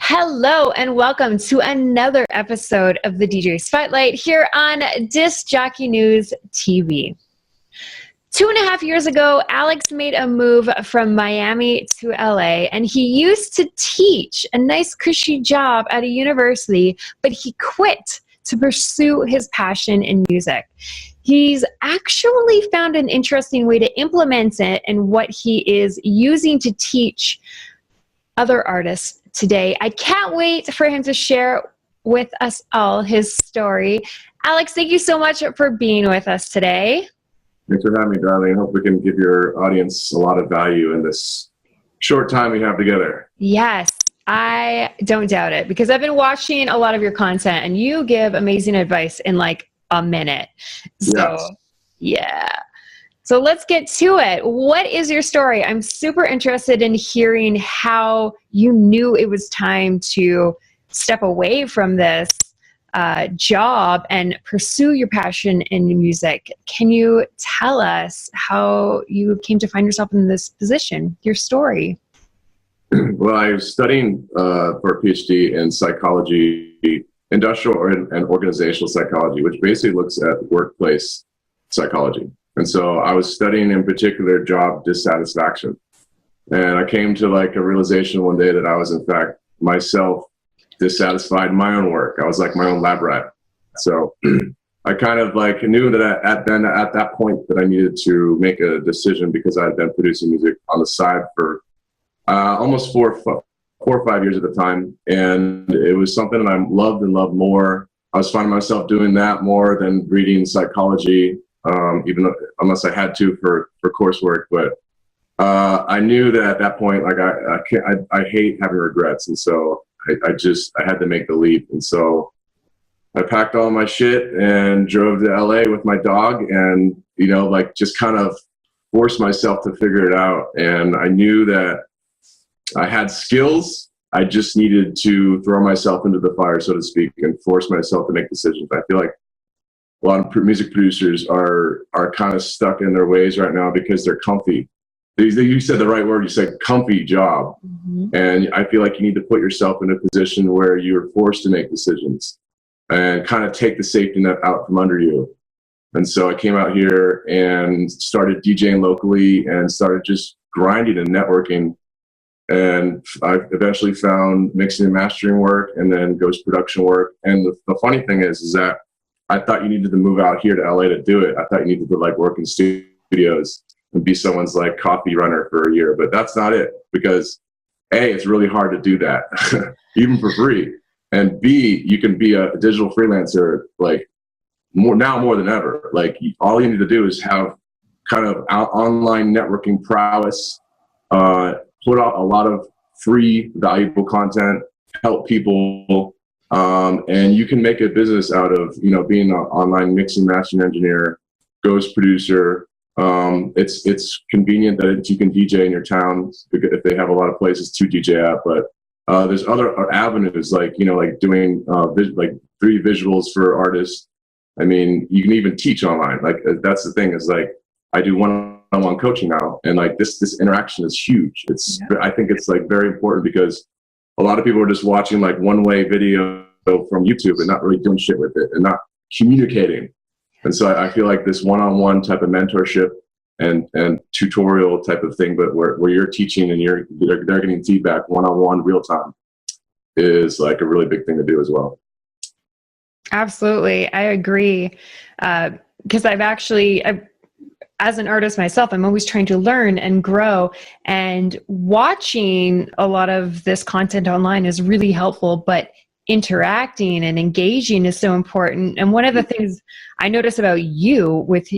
Hello and welcome to another episode of the DJ Spotlight here on Disc Jockey News TV. 2.5 years ago, Alex made a move from Miami to LA, and he used to teach a nice cushy job at a university, but he quit to pursue his passion in music. He's actually found an interesting way to implement it and what he is using to teach other artists today. I can't wait for him to share with us all his story. Alex, thank you so much for being with us today. Thanks for having me, darling. I hope we can give your audience a lot of value in this short time we have together. Yes, I don't doubt it, because I've been watching a lot of your content and you give amazing advice in like a minute. So, yes. Yeah. So let's get to it. What is your story? I'm super interested in hearing how you knew it was time to step away from this job and pursue your passion in music. Can you tell us how you came to find yourself in this position, your story? Well, I was studying for a PhD in psychology, industrial and organizational psychology, which basically looks at workplace psychology. And so I was studying in particular job dissatisfaction. And I came to like a realization one day that I was in fact myself dissatisfied in my own work. I was like my own lab rat. So I kind of like knew that at that point that I needed to make a decision, because I had been producing music on the side for almost four or 5 years at the time. And it was something that I loved and loved more. I was finding myself doing that more than reading psychology, even though, unless I had to for coursework. But I knew that at that point, like I hate having regrets. And so I had to make the leap. And so I packed all my shit and drove to LA with my dog and, you know, like just kind of forced myself to figure it out. And I knew that I had skills. I just needed to throw myself into the fire, so to speak, and force myself to make decisions. I feel like a lot of music producers are kind of stuck in their ways right now because they're comfy. You said the right word. You said comfy job. Mm-hmm. And I feel like you need to put yourself in a position where you're forced to make decisions and kind of take the safety net out from under you. And so I came out here and started DJing locally and started just grinding and networking. And I eventually found mixing and mastering work and then ghost production work. And the funny thing is that I thought you needed to move out here to LA to do it. I thought you needed to like work in studios and be someone's like coffee runner for a year, but that's not it, because A, it's really hard to do that even for free, and B, you can be a digital freelancer like more than ever. Like all you need to do is have kind of online networking prowess, put out a lot of free valuable content, help people, and you can make a business out of, you know, being an online mixing mastering engineer, ghost producer. It's convenient that you can DJ in your town if they have a lot of places to DJ at, but there's other avenues like, you know, like doing like 3D visuals for artists. I mean, you can even teach online. Like that's the thing, is like I do one-on-one coaching now, and like this interaction is huge. I think it's like very important, because a lot of people are just watching like one-way video from YouTube and not really doing shit with it and not communicating. And so I feel like this one-on-one type of mentorship and tutorial type of thing, but where you're teaching and they're getting feedback one-on-one real time, is like a really big thing to do as well. Absolutely. I agree. Because as an artist myself, I'm always trying to learn and grow, and watching a lot of this content online is really helpful, but interacting and engaging is so important. And one of the things I notice about you with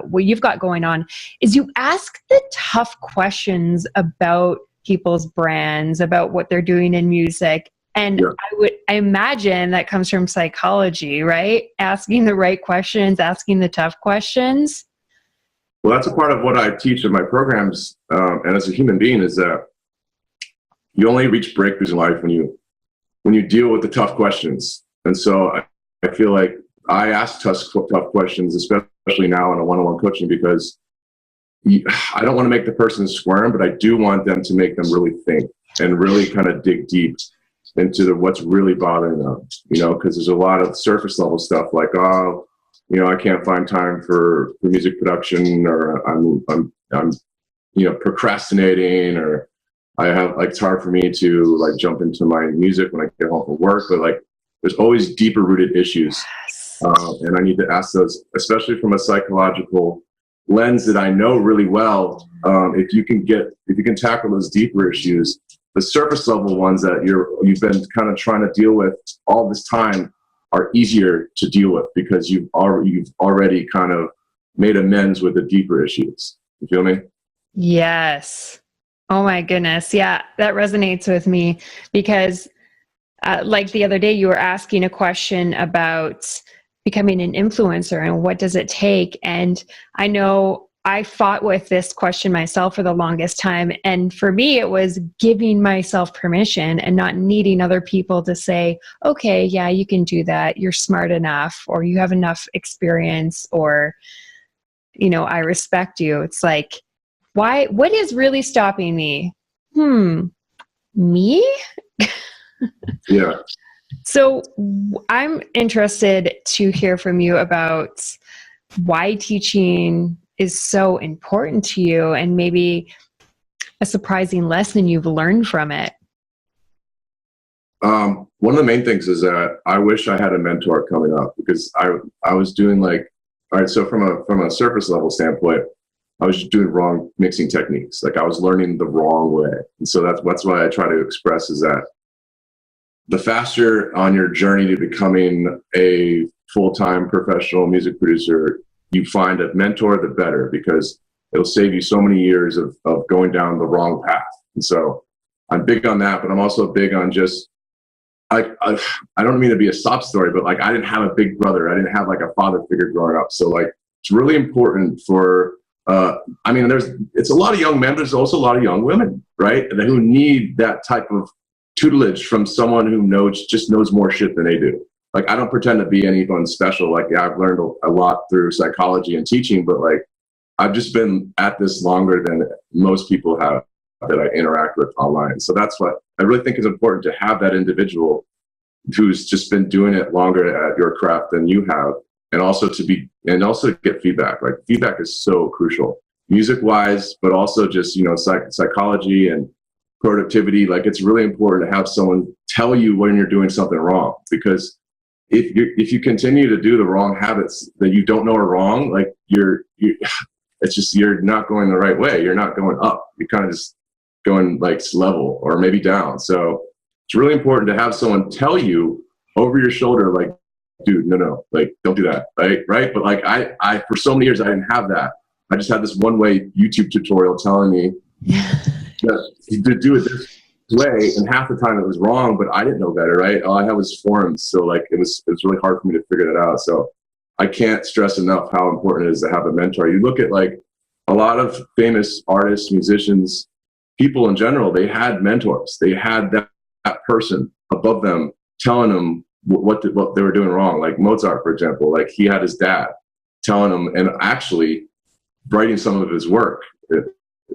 what you've got going on is you ask the tough questions about people's brands, about what they're doing in music. And yeah. I imagine that comes from psychology, right? Asking the right questions, asking the tough questions. Well, that's a part of what I teach in my programs. And as a human being, is that you only reach breakthroughs in life when you deal with the tough questions. And so I feel like I ask tough questions, especially now in a one-on-one coaching, because I don't want to make the person squirm, but I do want them to make them really think and really kind of dig deep into what's really bothering them, because there's a lot of surface level stuff like, oh, I can't find time for music production, or I'm procrastinating, or I have it's hard for me to jump into my music when I get home from work. But there's always deeper rooted issues. And I need to ask those, especially from a psychological lens that I know really well. If you can tackle those deeper issues, the surface level ones that you've been kind of trying to deal with all this time are easier to deal with, because you've already kind of made amends with the deeper issues. You feel me? Yes. Oh my goodness. Yeah, that resonates with me, because the other day you were asking a question about becoming an influencer and what does it take? And I know I fought with this question myself for the longest time. And for me, it was giving myself permission and not needing other people to say, okay, yeah, you can do that. You're smart enough, or you have enough experience, or, I respect you. It's like, what is really stopping me? Me? Yeah. So I'm interested to hear from you about why teaching is so important to you, and maybe a surprising lesson you've learned from it. One of the main things is that I wish I had a mentor coming up, because I was doing all right, so from a surface level standpoint, I was just doing wrong mixing techniques. I was learning the wrong way. And so that's what I try to express, is that the faster on your journey to becoming a full-time professional music producer you find a mentor, the better, because it'll save you so many years of going down the wrong path. And so I'm big on that, but I'm also big on just, I don't mean to be a sob story, but I didn't have a big brother. I didn't have a father figure growing up. So it's really important for, it's a lot of young men, there's also a lot of young women, right? Who need that type of tutelage from someone who knows more shit than they do. I don't pretend to be anyone special. I've learned a lot through psychology and teaching, but I've just been at this longer than most people have that I interact with online. So that's what I really think is important, to have that individual who's just been doing it longer at your craft than you have, and also to get feedback. Feedback is so crucial, music wise, but also just, psychology and productivity. It's really important to have someone tell you when you're doing something wrong, because if you continue to do the wrong habits that you don't know are wrong, it's just, you're not going the right way. You're not going up. You're kind of just going level or maybe down. So it's really important to have someone tell you over your shoulder, dude, no, don't do that. Right. But I for so many years, I didn't have that. I just had this one way YouTube tutorial telling me that to do it this way, and half the time it was wrong, but I didn't know better, right? All I had was forums, so it was really hard for me to figure that out. So I can't stress enough how important it is to have a mentor. You look at a lot of famous artists, musicians, people in general, they had mentors. They had that person above them telling them what they were doing wrong. Mozart, for example, he had his dad telling him, and actually writing some of his work.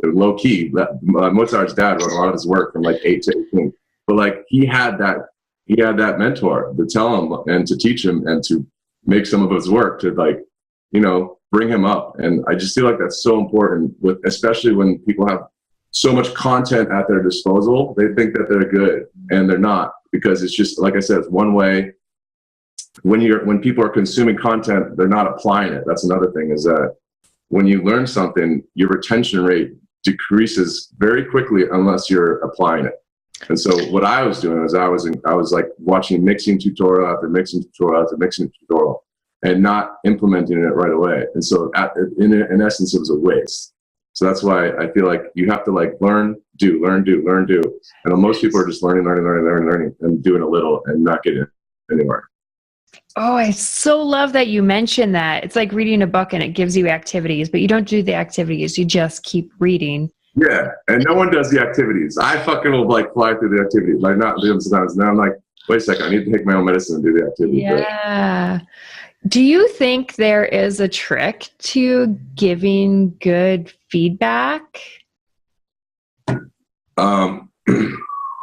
Low key, Mozart's dad wrote a lot of his work from 8 to 18. But he had that mentor to tell him and to teach him and to make some of his work, to bring him up. And I just feel that's so important, especially when people have so much content at their disposal. They think that they're good, and they're not, because it's just, like I said, it's one way. When people are consuming content, they're not applying it. That's another thing, is that when you learn something, your retention rate decreases very quickly unless you're applying it. And so what I was doing is I was watching mixing tutorial after mixing tutorial after mixing tutorial, and not implementing it right away. And so in essence, it was a waste. So that's why I feel you have to learn, do. And most people are just learning, and doing a little and not getting anywhere. Oh, I so love that you mentioned that. It's like reading a book and it gives you activities, but you don't do the activities. You just keep reading. Yeah, and no one does the activities. I fucking will fly through the activities, not do them sometimes. Now I'm wait a second, I need to take my own medicine and do the activities. Yeah. Right? Do you think there is a trick to giving good feedback?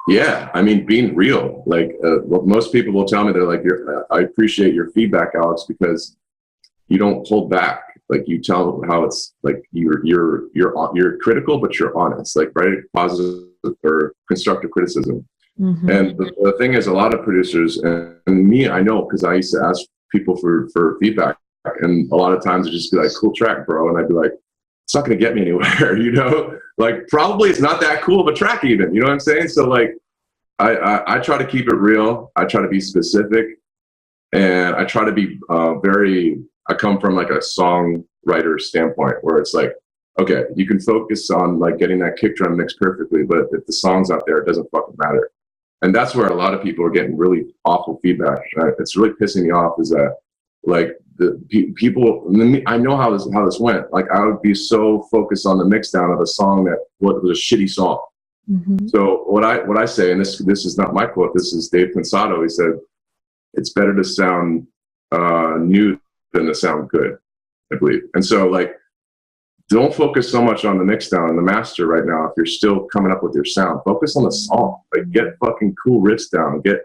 Yeah, I mean, being real. Like, what most people will tell me, they're like, I appreciate your feedback, Alex, because you don't hold back. Like, you tell how it's like you're critical, but you're honest. Like, right, positive or constructive criticism. Mm-hmm. And the thing is, a lot of producers and me, I know, because I used to ask people for feedback, and a lot of times it'd just be like, "Cool track, bro," and I'd be like, "It's not going to get me anywhere," you know. Like, probably it's not that cool of a track, even. You know what I'm saying? So like, I try to keep it real. I try to be specific, and I try to be I come from like a songwriter standpoint where it's like, okay, you can focus on like getting that kick drum mixed perfectly, but if the song's out there, it doesn't fucking matter. And that's where a lot of people are getting really awful feedback. It's really pissing me off is that like the people, I know how this went. Like, I would be so focused on the mix down of a song that was a shitty song. Mm-hmm. So what I say, and this is not my quote, this is Dave Pensato. He said, "It's better to sound new than to sound good," I believe. And so like, don't focus so much on the mix down and the master right now. If you're still coming up with your sound, focus on the song. Like, get fucking cool riffs down, get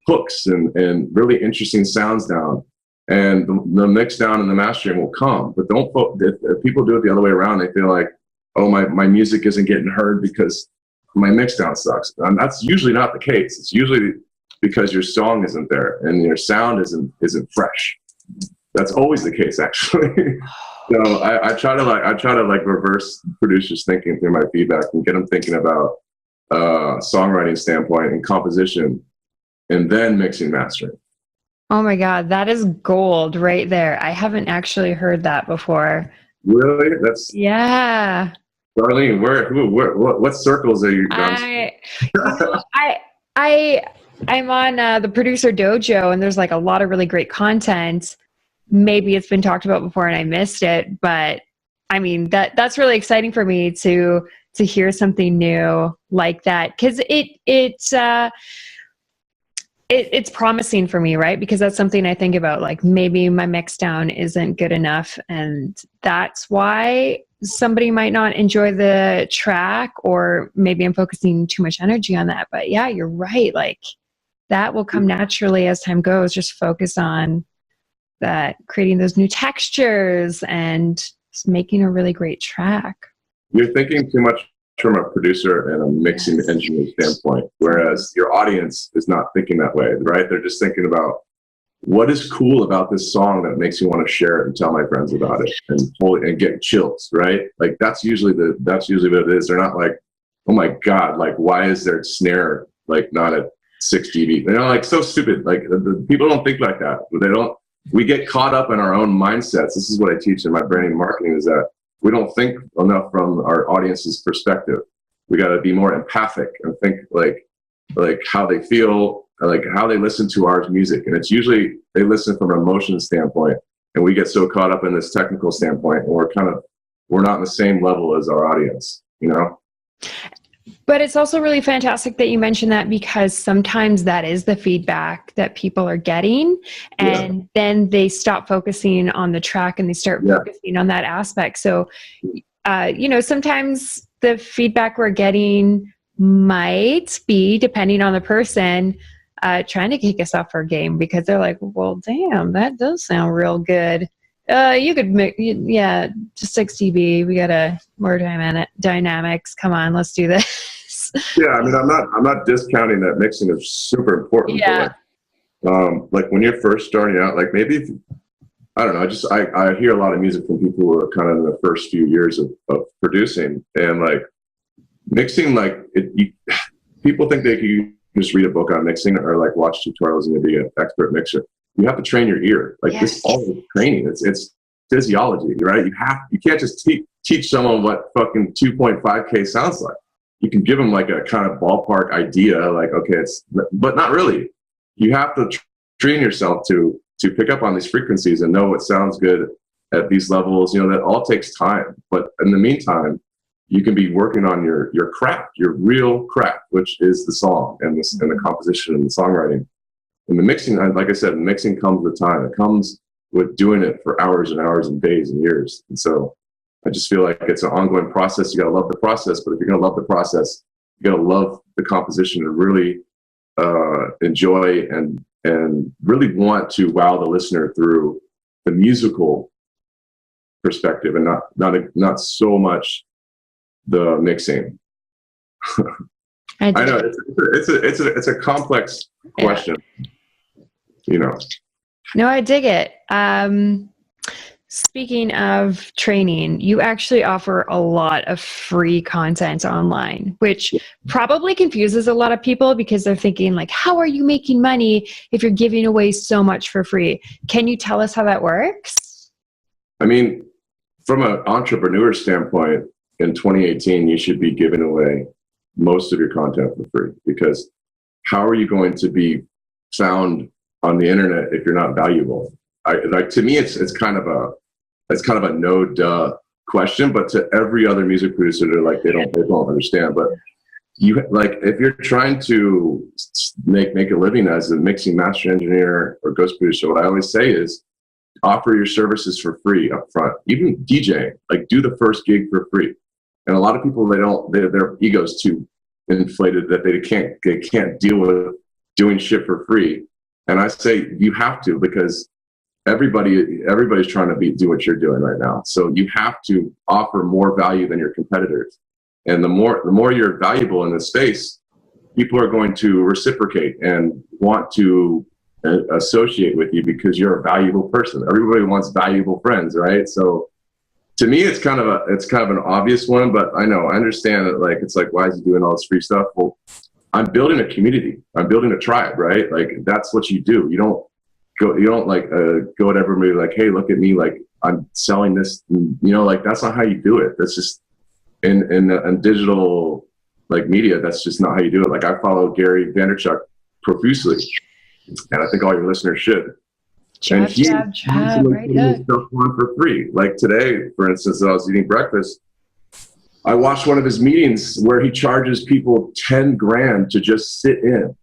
hooks and really interesting sounds down, and the mix down and the mastering will come. But don't if people do it the other way around, they feel like, oh, my music isn't getting heard because my mix down sucks. And that's usually not the case. It's usually because your song isn't there and your sound isn't fresh. That's always the case, actually. So I try to reverse producers' thinking through my feedback and get them thinking about songwriting standpoint and composition, and then mixing, mastering. Oh my God, that is gold right there. I haven't actually heard that before. Really? That's yeah. Darlene. What circles are you? I'm on the producer dojo, and there's like a lot of really great content. Maybe it's been talked about before and I missed it, but I mean, that's really exciting for me to hear something new like that, because it's promising for me, right? Because that's something I think about, like, maybe my mix down isn't good enough, and that's why somebody might not enjoy the track, or maybe I'm focusing too much energy on that. But yeah, you're right. Like, that will come naturally as time goes. Just focus on that, creating those new textures and just making a really great track. You're thinking too much from a producer and a mixing engineer standpoint, whereas your audience is not thinking that way, right? They're just thinking about what is cool about this song that makes me want to share it and tell my friends about it and get chills, right? Like, that's usually what it is. They're not like, oh my God, like, why is their snare like not at 6 dB? They're like, so stupid. Like, the people don't think like that. We get caught up in our own mindsets. This is what I teach in my branding and marketing, is that we don't think enough from our audience's perspective. We got to be more empathic and think like how they feel, like how they listen to our music. And it's usually they listen from an emotion standpoint, and we get so caught up in this technical standpoint, and we're not on the same level as our audience, you know? But it's also really fantastic that you mentioned that, because sometimes that is the feedback that people are getting, and then they stop focusing on the track and they start focusing on that aspect. So, sometimes the feedback we're getting might be, depending on the person, trying to kick us off our game, because they're like, well, damn, that does sound real good. You could make, just 6 dB. We got more dynamics. Come on, let's do this. Yeah, I mean, I'm not discounting that mixing is super important. Yeah. Like when you're first starting out, like maybe I don't know. I hear a lot of music from people who are kind of in the first few years of producing, and like mixing, like people think they can just read a book on mixing or like watch tutorials and be an expert mixer. You have to train your ear. Like this all is training. It's physiology, right? You can't just teach someone what fucking 2.5K sounds like. You can give them like a kind of ballpark idea, like, okay, but not really. You have to train yourself to pick up on these frequencies and know what sounds good at these levels. You know, that all takes time. But in the meantime, you can be working on your craft, your real craft, which is the song and the composition and the songwriting. And the mixing, like I said, mixing comes with time. It comes with doing it for hours and hours and days and years. And so I just feel like it's an ongoing process. You got to love the process, but if you're going to love the process, You gotta love the composition and really enjoy and really want to wow the listener through the musical perspective, and not so much the mixing. I know it's a complex question. You know. No, I dig it. Speaking of training, you actually offer a lot of free content online, which probably confuses a lot of people because they're thinking like, how are you making money if you're giving away so much for free? Can you tell us how that works? I mean, from an entrepreneur standpoint, in 2018, you should be giving away most of your content for free, because how are you going to be found on the internet if you're not valuable? To me, it's kind of a no duh question, but to every other music producer, they're like, they don't understand. But you, like, if you're trying to make a living as a mixing master engineer or ghost producer, what I always say is offer your services for free up front. Even DJing, like, do the first gig for free. And a lot of people, their ego's too inflated that they can't deal with doing shit for free. And I say you have to, because everybody's trying to do what you're doing right now. So you have to offer more value than your competitors. And the more you're valuable in this space, people are going to reciprocate and want to associate with you because you're a valuable person. Everybody wants valuable friends, right? So to me, it's kind of an obvious one, but I understand that, like, it's like, why is he doing all this free stuff? Well, I'm building a community. I'm building a tribe, right? Like, that's what you do. You don't go to everybody like, hey, look at me, like, I'm selling this, like, that's not how you do it. That's just in digital, like, media, that's just not how you do it. Like, I follow Gary Vaynerchuk profusely, and I think all your listeners should. And he's right stuff on for free. Like today, for instance, I was eating breakfast, I watched one of his meetings where he charges people 10 grand to just sit in.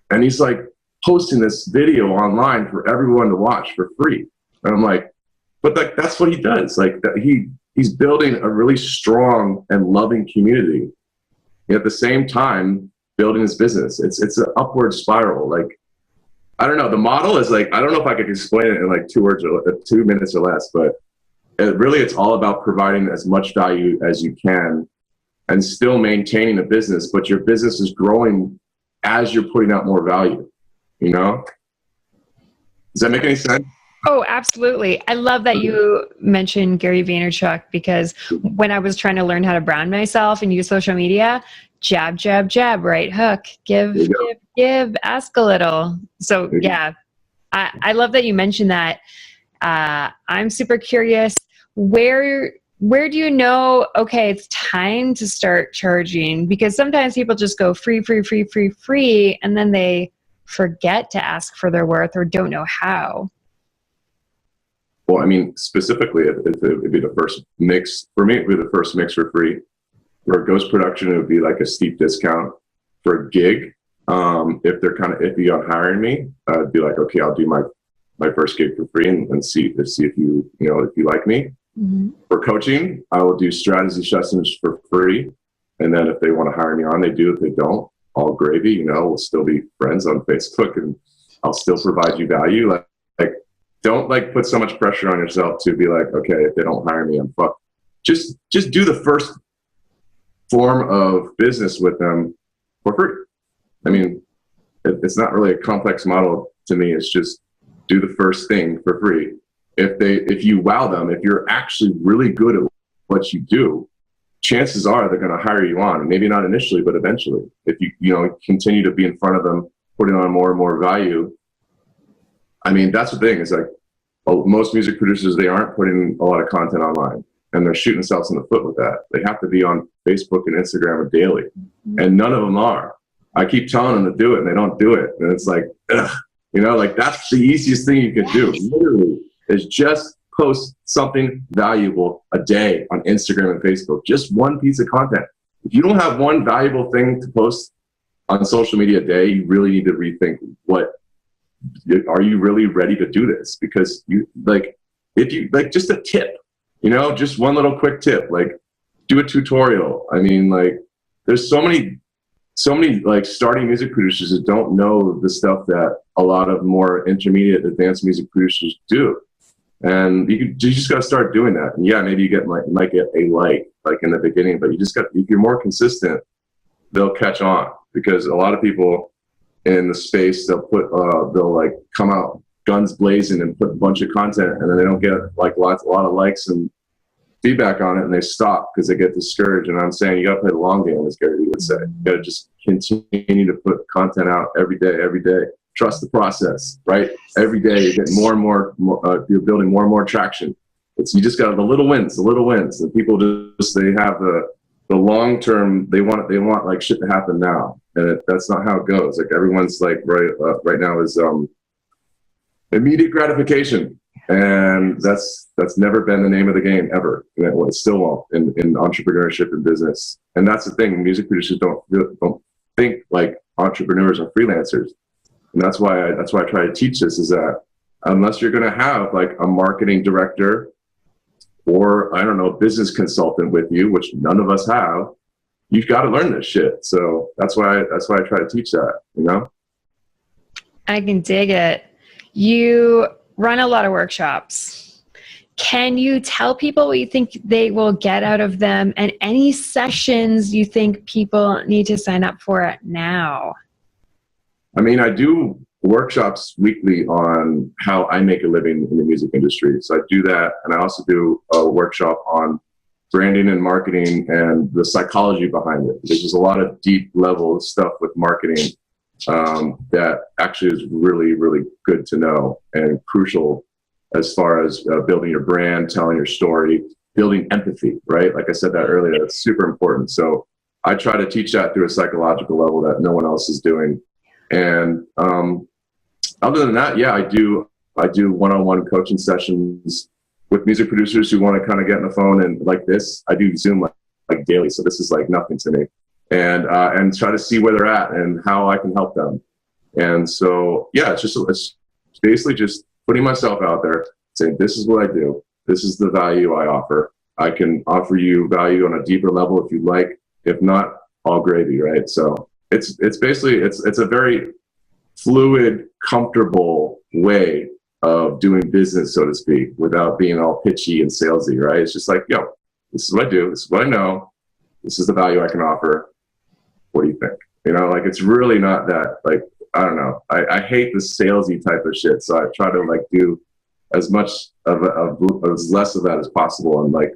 And he's like posting this video online for everyone to watch for free. And I'm like, but that's what he does. Like, he's building a really strong and loving community. And at the same time, building his business. It's an upward spiral. Like, I don't know. The model is like, I don't know if I could explain it in like 2 minutes or less, but it's all about providing as much value as you can and still maintaining a business, but your business is growing as you're putting out more value, Does that make any sense? Oh, absolutely. I love that you mentioned Gary Vaynerchuk, because when I was trying to learn how to brand myself and use social media, jab, jab, jab, right hook, give, ask a little. So yeah, I love that you mentioned that. I'm super curious, where do you know, okay, it's time to start charging? Because sometimes people just go free, and then they forget to ask for their worth or don't know how. Well, I mean, specifically, it'd be the first mix. For me, it'd be the first mix for free. For a ghost production, it would be like a steep discount. For a gig, if they're kind of iffy on hiring me, I'd be like, okay, I'll do my first gig for free and see if you like me. Mm-hmm. For coaching, I will do strategy sessions for free, and then if they want to hire me on, they do. If they don't, all gravy. We'll still be friends on Facebook, and I'll still provide you value. Like don't put so much pressure on yourself to be like, okay, if they don't hire me, I'm fucked. Just do the first form of business with them for free. I mean, it's not really a complex model to me. It's just do the first thing for free. If you wow them, if you're actually really good at what you do, chances are they're going to hire you on. Maybe not initially, but eventually. If you continue to be in front of them, putting on more and more value. I mean, that's the thing. Is like most music producers, they aren't putting a lot of content online, and they're shooting themselves in the foot with that. They have to be on Facebook and Instagram daily, and none of them are. I keep telling them to do it, and they don't do it. And it's like, ugh, like that's the easiest thing you can do. Literally, is just post something valuable a day on Instagram and Facebook. Just one piece of content. If you don't have one valuable thing to post on social media a day, you really need to rethink are you really ready to do this? Because if you just a tip, just one little quick tip, like do a tutorial. I mean, like there's so many so many like starting music producers that don't know the stuff that a lot of more intermediate advanced music producers do. And you just got to start doing that. And yeah, maybe you might get a like in the beginning, but if you're more consistent, they'll catch on, because a lot of people in the space, they'll like come out guns blazing and put a bunch of content, and then they don't get like a lot of likes and feedback on it, and they stop because they get discouraged. And I'm saying you got to play the long game, as Gary Vee would say. You got to just continue to put content out every day. Trust the process, right? Every day you get more and more, you're building more and more traction. You just got the little wins. And people they have the long term. They want like shit to happen now, and that's not how it goes. Like everyone's like right now is immediate gratification, and that's never been the name of the game ever. It still won't in entrepreneurship and business. And that's the thing. Music producers don't think like entrepreneurs or freelancers. And that's why I try to teach this, is that unless you're going to have like a marketing director or, I don't know, business consultant with you, which none of us have, you've got to learn this shit. So that's why I try to teach that, you know? I can dig it. You run a lot of workshops. Can you tell people what you think they will get out of them, and any sessions you think people need to sign up for now? I mean, I do workshops weekly on how I make a living in the music industry. So I do that. And I also do a workshop on branding and marketing and the psychology behind it. There's just a lot of deep level stuff with marketing that actually is really, really good to know and crucial as far as building your brand, telling your story, building empathy, right? Like I said that earlier, that's super important. So I try to teach that through a psychological level that no one else is doing. And other than that, yeah, I do one-on-one coaching sessions with music producers who want to kind of get on the phone, and like this, I do Zoom like daily. So this is like nothing to me, and try to see where they're at and how I can help them. And so, yeah, it's basically just putting myself out there, saying, this is what I do. This is the value I offer. I can offer you value on a deeper level if you'd like. If not, all gravy, right? So it's basically, it's a very fluid, comfortable way of doing business, so to speak, without being all pitchy and salesy, right? It's just like, yo, this is what I do. This is what I know. This is the value I can offer. What do you think? You know, like, it's really not that, like, I don't know. I hate the salesy type of shit. So I try to like do as much as less of that as possible. And like,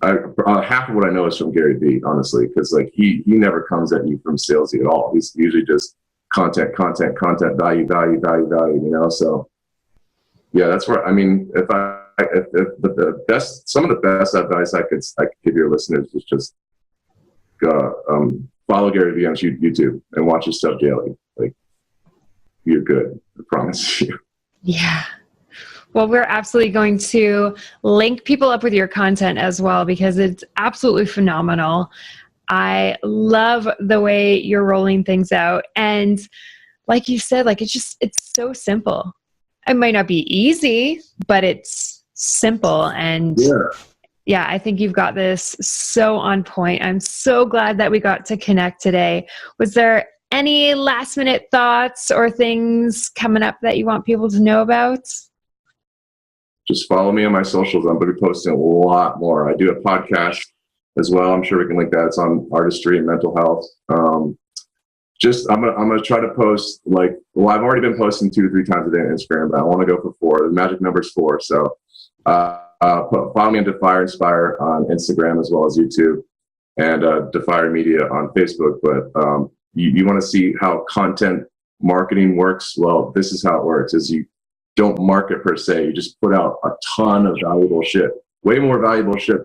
half of what I know is from Gary Vee, honestly, because like he never comes at you from salesy at all. He's usually just content, value, you know? So yeah, that's where, I mean, if the best, some of the best advice I could give your listeners is just follow Gary Vee on YouTube and watch his stuff daily. Like, you're good, I promise you. Yeah. Well, we're absolutely going to link people up with your content as well, because it's absolutely phenomenal. I love the way you're rolling things out. And like you said, like, it's so simple. It might not be easy, but it's simple. And yeah, I think you've got this so on point. I'm so glad that we got to connect today. Was there any last minute thoughts or things coming up that you want people to know about? Just follow me on my socials. I'm going to be posting a lot more. I do a podcast as well. I'm sure we can link that. It's on artistry and mental health. I'm gonna try to post I've already been posting 2 to 3 times a day on Instagram, but I want to go for 4. The magic number is 4. So follow me on Defyre Inspire on Instagram as well as YouTube, and Defyre Media on Facebook. But you want to see how content marketing works? Well, this is how it works: is you don't market per se. You just put out a ton of valuable shit, way more valuable shit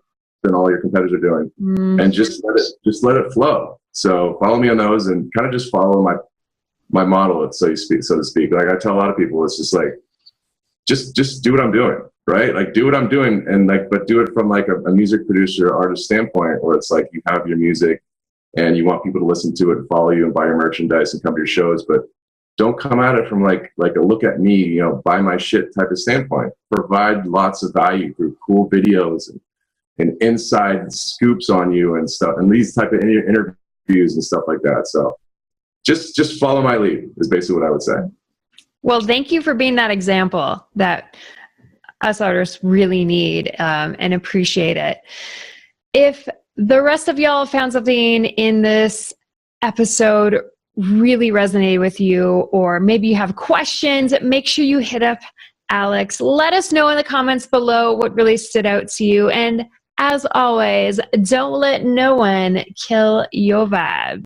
than all your competitors are doing, and just let it flow. So follow me on those, and kind of just follow my model, so to speak. Like I tell a lot of people, it's just like, just do what I'm doing, right? Like, do what I'm doing, and like, but do it from like a music producer, artist standpoint, where it's like you have your music and you want people to listen to it and follow you and buy your merchandise and come to your shows, but don't come at it from like a look at me, you know, buy my shit type of standpoint. Provide lots of value through cool videos and inside scoops on you and stuff, and these type of interviews interviews and stuff like that. So just follow my lead is basically what I would say. Well, thank you for being that example that us artists really need and appreciate it. If the rest of y'all found something in this episode really resonated with you, or maybe you have questions, make sure you hit up Alex. Let us know in the comments below what really stood out to you. And as always, don't let no one kill your vibe.